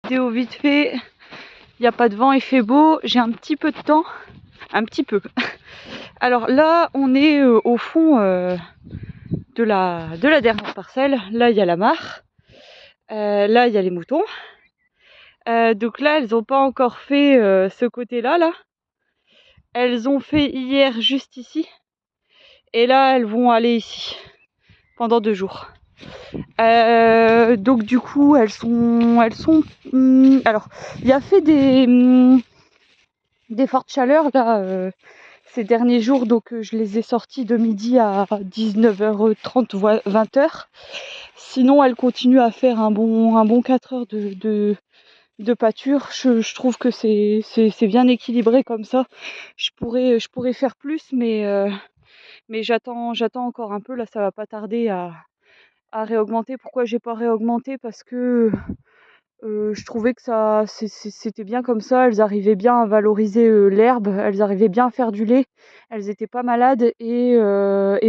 Vidéo vite fait, il n'y a pas de vent, il fait beau, j'ai un petit peu de temps, un petit peu. Alors là, on est au fond de la dernière parcelle. Là, il y a la mare. Là, il y a les moutons. Donc là, elles n'ont pas encore fait ce côté-là. Là. Elles ont fait hier juste ici. Et là, elles vont aller ici pendant 2 jours. Donc du coup, elles sont. Alors, il y a fait des fortes chaleurs là ces derniers jours, donc je les ai sorties de midi à 19h30 20h. Sinon, elles continuent à faire un bon 4 heures de pâture. Je trouve que c'est bien équilibré comme ça. Je pourrais faire plus, mais j'attends encore un peu. Là, ça va pas tarder à réaugmenter. Pourquoi j'ai pas réaugmenté? Parce que je trouvais que c'était bien comme ça. Elles arrivaient bien à valoriser l'herbe, elles arrivaient bien à faire du lait, elles étaient pas malades et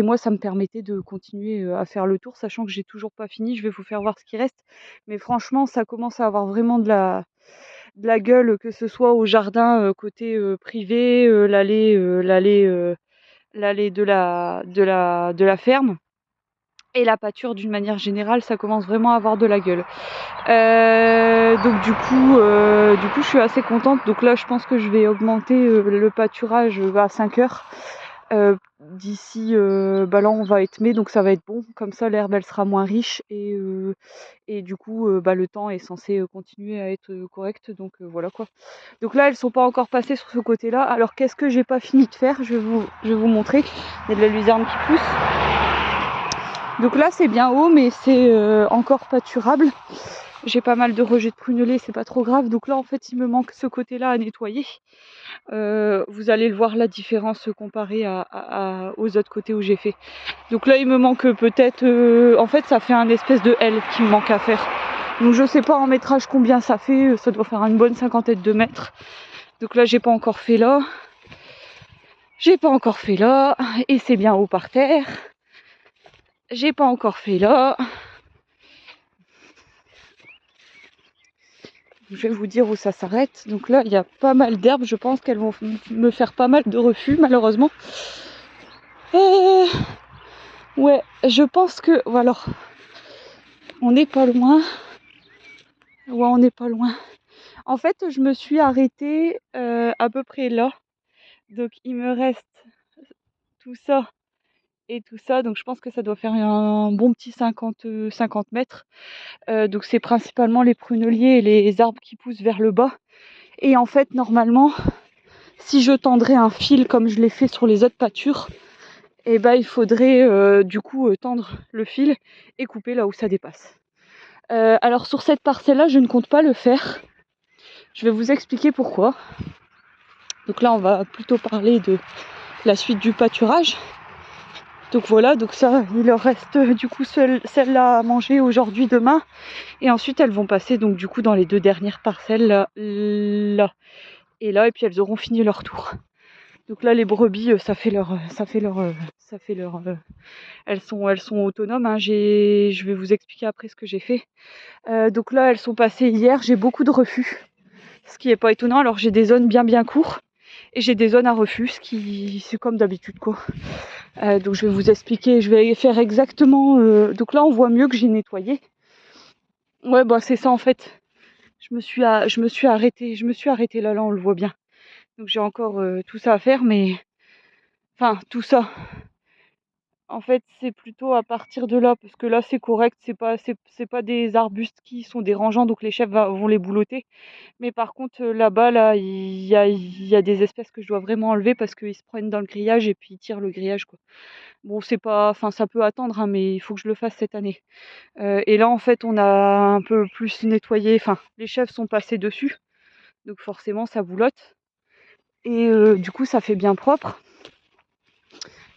moi ça me permettait de continuer à faire le tour, sachant que j'ai toujours pas fini. Je vais vous faire voir ce qui reste, mais franchement ça commence à avoir vraiment de la gueule, que ce soit au jardin côté privé, l'allée de la ferme. Et la pâture d'une manière générale, ça commence vraiment à avoir de la gueule. Donc du coup, je suis assez contente. Donc là, je pense que je vais augmenter le pâturage à 5 heures. D'ici, là on va être mai, donc ça va être bon. Comme ça, l'herbe elle sera moins riche et du coup, le temps est censé continuer à être correct. Donc voilà quoi. Donc là, elles sont pas encore passées sur ce côté-là. Alors qu'est-ce que j'ai pas fini de faire? Je vais vous montrer. Il y a de la luzerne qui pousse. Donc là c'est bien haut, mais c'est encore pâturable. J'ai pas mal de rejets de prunelés, c'est pas trop grave. Donc là en fait il me manque ce côté-là à nettoyer. Vous allez le voir la différence comparée aux autres côtés où j'ai fait. Donc là il me manque peut-être, en fait ça fait un espèce de L qui me manque à faire. Donc je sais pas en métrage combien ça fait, ça doit faire une bonne cinquantaine de mètres. Donc là j'ai pas encore fait là. Et c'est bien haut par terre. J'ai pas encore fait là. Je vais vous dire où ça s'arrête. Donc là, il y a pas mal d'herbes. Je pense qu'elles vont me faire pas mal de refus, malheureusement. Ouais, je pense que... Voilà. On n'est pas loin. Ouais, on n'est pas loin. En fait, je me suis arrêtée à peu près là. Donc, il me reste tout ça et tout ça. Donc, je pense que ça doit faire un bon petit 50 mètres. Donc, c'est principalement les pruneliers et les arbres qui poussent vers le bas. Et en fait, normalement, si je tendrais un fil comme je l'ai fait sur les autres pâtures, et il faudrait du coup tendre le fil et couper là où ça dépasse. Alors sur cette parcelle là je ne compte pas le faire. Je vais vous expliquer pourquoi. Donc là on va plutôt parler de la suite du pâturage. Donc voilà, donc ça il leur reste du coup celle-là à manger aujourd'hui, demain. Et ensuite elles vont passer donc du coup dans les 2 dernières parcelles là et là, et puis elles auront fini leur tour. Donc là les brebis elles sont autonomes, hein. Je vais vous expliquer après ce que j'ai fait. Donc là, elles sont passées hier. J'ai beaucoup de refus, ce qui n'est pas étonnant. Alors j'ai des zones bien courtes et j'ai des zones à refus, ce qui c'est comme d'habitude quoi. Donc je vais vous expliquer. Je vais faire exactement. Donc là, on voit mieux que j'ai nettoyé. Ouais, c'est ça en fait. Je me suis arrêtée là, on le voit bien. Donc j'ai encore tout ça à faire, mais enfin tout ça. En fait, c'est plutôt à partir de là, parce que là, c'est correct, c'est pas des arbustes qui sont dérangeants, donc les chèvres vont les boulotter. Mais par contre, là-bas, là, il y a des espèces que je dois vraiment enlever parce qu'ils se prennent dans le grillage et puis ils tirent le grillage, quoi. Bon, c'est pas, enfin, ça peut attendre, hein, mais il faut que je le fasse cette année. Et là, en fait, on a un peu plus nettoyé, enfin, les chèvres sont passées dessus, donc forcément, ça boulotte. Et du coup, ça fait bien propre.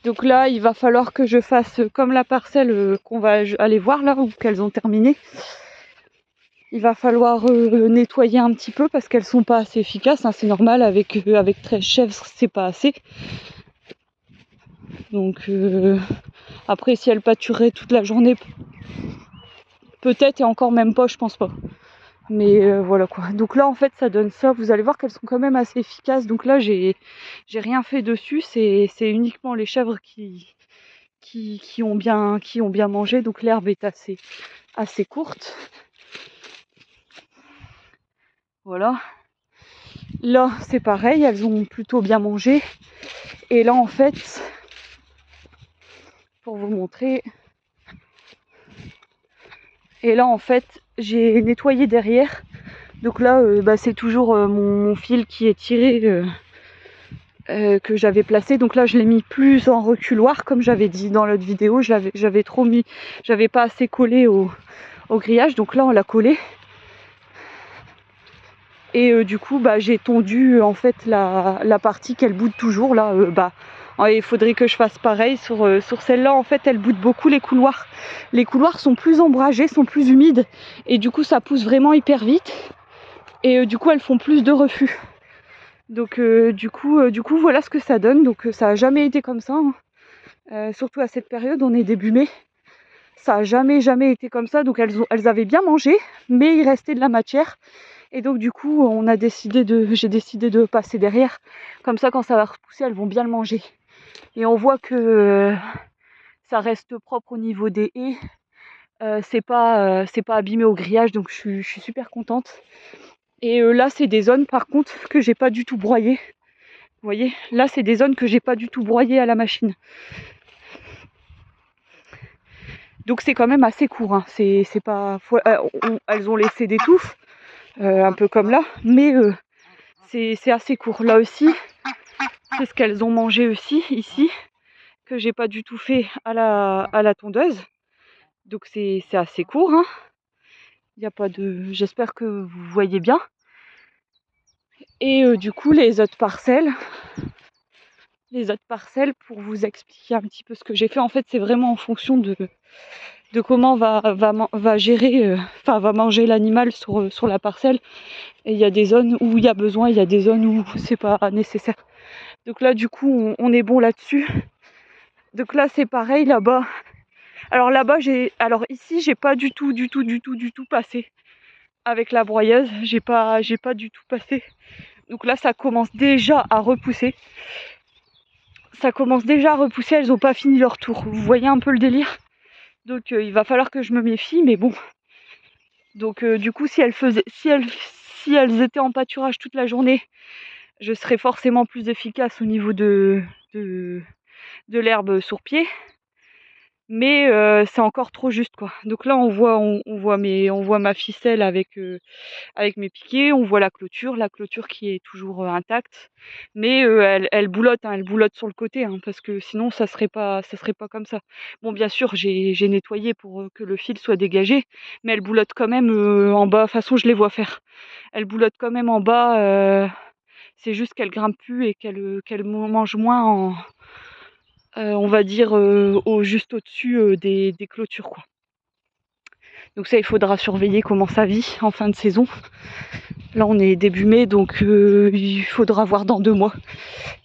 Donc là, il va falloir que je fasse comme la parcelle qu'on va aller voir là, où qu'elles ont terminé. Il va falloir nettoyer un petit peu parce qu'elles sont pas assez efficaces, hein, c'est normal, avec 13 chèvres, c'est pas assez. Donc après, si elles pâturaient toute la journée, peut-être, et encore même pas, je pense pas. Mais voilà quoi. Donc là en fait ça donne ça. Vous allez voir qu'elles sont quand même assez efficaces. Donc là j'ai rien fait dessus. C'est uniquement les chèvres qui ont bien mangé. Donc l'herbe est assez courte. Voilà. Là c'est pareil, elles ont plutôt bien mangé. Et là en fait, pour vous montrer, et là en fait j'ai nettoyé derrière. Donc là c'est toujours mon fil qui est tiré que j'avais placé. Donc là je l'ai mis plus en reculoir comme j'avais dit dans l'autre vidéo. J'avais trop mis, j'avais pas assez collé au grillage. Donc là on l'a collé. Et du coup j'ai tondu en fait la partie qu'elle boude toujours là. Il faudrait que je fasse pareil sur celle-là. En fait elle boude beaucoup les couloirs. Les couloirs sont plus ombragés, sont plus humides. Et du coup ça pousse vraiment hyper vite. Et du coup elles font plus de refus. Donc du coup voilà ce que ça donne. Donc ça a jamais été comme ça. Surtout à cette période, on est début mai. Ça a jamais été comme ça. Donc elles avaient bien mangé, mais il restait de la matière. Et donc du coup j'ai décidé de passer derrière. Comme ça quand ça va repousser, elles vont bien le manger. Et on voit que ça reste propre au niveau des haies. C'est pas abîmé au grillage, donc je suis super contente. Et là c'est des zones par contre que j'ai pas du tout broyées. Vous voyez, là c'est des zones que j'ai pas du tout broyées à la machine. Donc c'est quand même assez court. Hein. C'est pas, elles ont laissé des touffes, un peu comme là, mais c'est assez court. Là aussi, c'est ce qu'elles ont mangé aussi ici, que j'ai pas du tout fait à la tondeuse. Donc c'est assez court. Hein. Y a pas de, j'espère que vous voyez bien. Et du coup les autres parcelles, pour vous expliquer un petit peu ce que j'ai fait, en fait c'est vraiment en fonction de comment va gérer, va manger l'animal sur la parcelle. Et il y a des zones où il y a besoin, il y a des zones où c'est pas nécessaire. Donc là du coup on est bon là-dessus. Donc là c'est pareil là-bas. Alors là-bas ici j'ai pas du tout passé avec la broyeuse. J'ai pas du tout passé. Donc là ça commence déjà à repousser. Elles ont pas fini leur tour. Vous voyez un peu le délire. Donc il va falloir que je me méfie, mais bon. Donc du coup si elles étaient en pâturage toute la journée, je serais forcément plus efficace au niveau de l'herbe sur pied. Mais c'est encore trop juste quoi. Donc là on voit ma ficelle avec mes piquets, on voit la clôture qui est toujours intacte. Mais elle boulotte, hein, elle boulotte sur le côté, hein, parce que sinon ça serait pas comme ça. Bon bien sûr j'ai nettoyé pour que le fil soit dégagé, mais elle boulotte quand même en bas. De toute façon je les vois faire. Elle boulotte quand même en bas. C'est juste qu'elle grimpe plus et qu'elle mange moins on va dire juste au-dessus des clôtures quoi. Donc ça il faudra surveiller comment ça vit en fin de saison. Là on est début mai, donc il faudra voir dans 2 mois.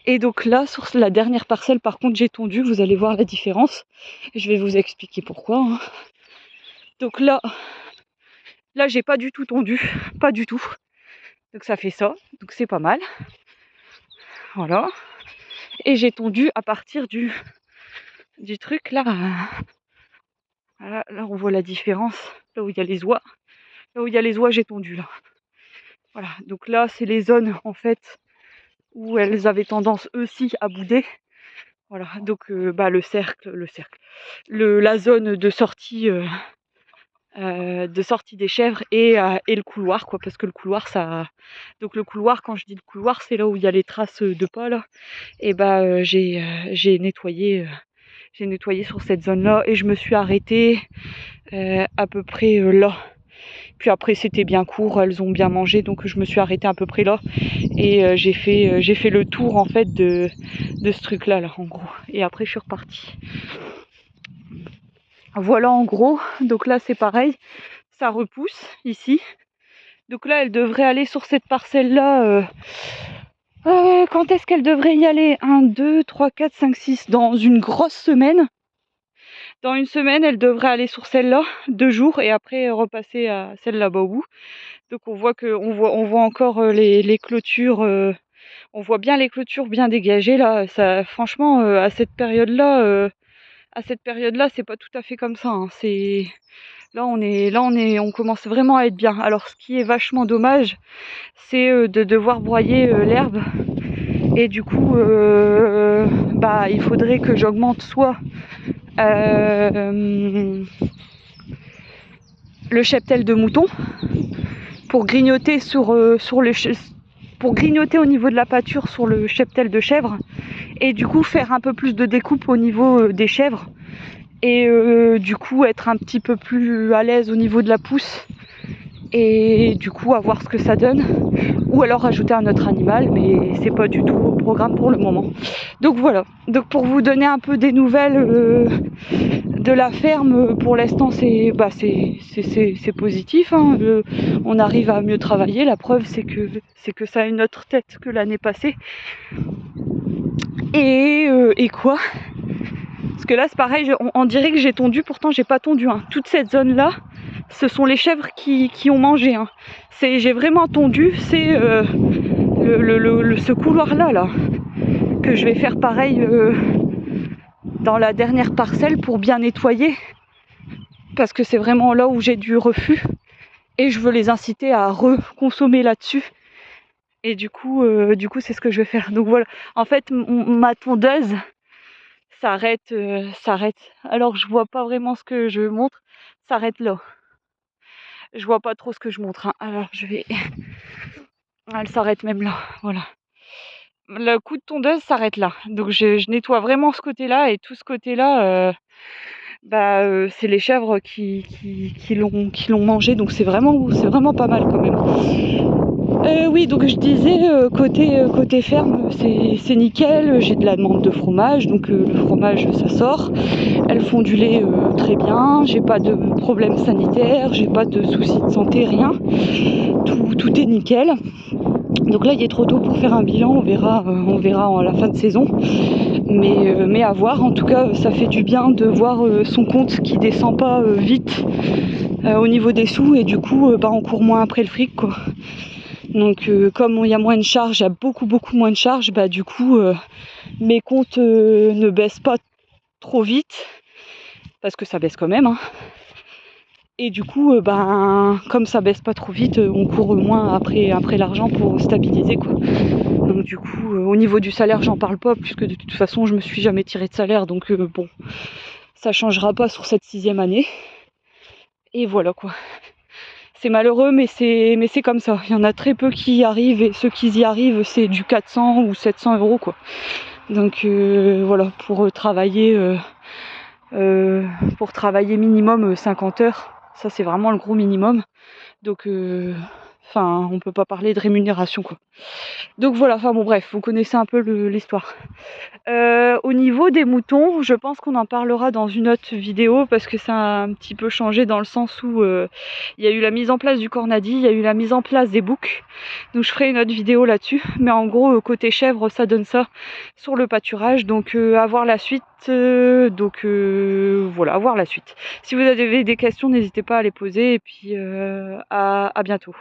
Et donc là sur la dernière parcelle par contre j'ai tondu, vous allez voir la différence. Je vais vous expliquer pourquoi. Hein. Donc là j'ai pas du tout tondu, pas du tout. Donc ça fait ça, donc c'est pas mal. Voilà. Et j'ai tondu à partir du truc là. Là on voit la différence. Là où il y a les oies. J'ai tondu là. Voilà, donc là c'est les zones en fait où elles avaient tendance aussi à bouder. Voilà, donc le cercle, la zone de sortie des chèvres et le couloir quoi, parce que le couloir donc le couloir, quand je dis le couloir, c'est là où il y a les traces de pas là. Et j'ai nettoyé sur cette zone là et je me suis arrêtée à peu près là. Puis après c'était bien court, elles ont bien mangé, donc je me suis arrêtée à peu près là. Et j'ai fait le tour en fait de ce truc là en gros. Et après je suis repartie. Voilà en gros, donc là c'est pareil, ça repousse ici. Donc là elle devrait aller sur cette parcelle là. Quand est-ce qu'elle devrait y aller? 1, 2, 3, 4, 5, 6. Dans une grosse semaine. Dans une semaine, elle devrait aller sur celle-là, 2 jours, et après repasser à celle là-bas au bout. Donc on voit encore les clôtures, on voit bien les clôtures bien dégagées là. Ça, franchement, à cette période-là, c'est pas tout à fait comme ça, hein. On commence vraiment à être bien. Alors ce qui est vachement dommage, c'est de devoir broyer l'herbe. Et du coup, il faudrait que j'augmente soit le cheptel de mouton pour grignoter pour grignoter au niveau de la pâture sur le cheptel de chèvre, et du coup faire un peu plus de découpe au niveau des chèvres, et du coup être un petit peu plus à l'aise au niveau de la pousse, et du coup à voir ce que ça donne, ou alors rajouter un autre animal, mais c'est pas du tout au programme pour le moment. Donc voilà, donc pour vous donner un peu des nouvelles de la ferme, pour l'instant c'est positif, hein. On arrive à mieux travailler, la preuve c'est que ça a une autre tête que l'année passée. Et quoi, parce que là c'est pareil, on dirait que j'ai tondu, pourtant j'ai pas tondu, hein. Toute cette zone là, ce sont les chèvres qui ont mangé, hein. J'ai vraiment tondu, c'est ce couloir là que je vais faire pareil dans la dernière parcelle pour bien nettoyer, parce que c'est vraiment là où j'ai du refus et je veux les inciter à reconsommer là-dessus. Et du coup c'est ce que je vais faire. Donc voilà, en fait ma tondeuse s'arrête, alors je vois pas vraiment ce que je montre, s'arrête là. Je vois pas trop ce que je montre, hein. Alors elle s'arrête même là, voilà. Le coup de tondeuse s'arrête là. Donc je nettoie vraiment ce côté-là, et tout ce côté-là, c'est les chèvres qui l'ont mangé, donc c'est vraiment pas mal quand même. Oui, donc je disais, côté ferme, c'est nickel. J'ai de la demande de fromage, donc le fromage ça sort. Elles font du lait très bien. J'ai pas de problème sanitaire, j'ai pas de soucis de santé, rien. Tout est nickel. Donc là il est trop tôt pour faire un bilan, on verra à la fin de saison. Mais à voir, en tout cas ça fait du bien de voir son compte qui descend pas vite au niveau des sous, et du coup on court moins après le fric, quoi. Donc comme il y a moins de charges, il y a beaucoup moins de charges, du coup mes comptes ne baissent pas trop vite, parce que ça baisse quand même, hein. Et du coup comme ça baisse pas trop vite, on court moins après l'argent pour stabiliser, quoi. Donc du coup au niveau du salaire j'en parle pas, puisque de toute façon je me suis jamais tiré de salaire, donc bon, ça changera pas sur cette 6e année. Et voilà, quoi. C'est malheureux, mais c'est comme ça. Il y en a très peu qui y arrivent, et ceux qui y arrivent, c'est du 400 ou 700 euros, quoi. Donc voilà, pour travailler minimum 50 heures, ça c'est vraiment le gros minimum. Donc on peut pas parler de rémunération, quoi. Donc voilà, bref, vous connaissez un peu l'histoire. Au niveau des moutons, je pense qu'on en parlera dans une autre vidéo, parce que ça a un petit peu changé, dans le sens où il y a eu la mise en place du cornadi, il y a eu la mise en place des boucs. Donc je ferai une autre vidéo là-dessus. Mais en gros, côté chèvre, ça donne ça sur le pâturage. Donc à voir la suite. Voilà, à voir la suite. Si vous avez des questions, n'hésitez pas à les poser. Et puis à bientôt.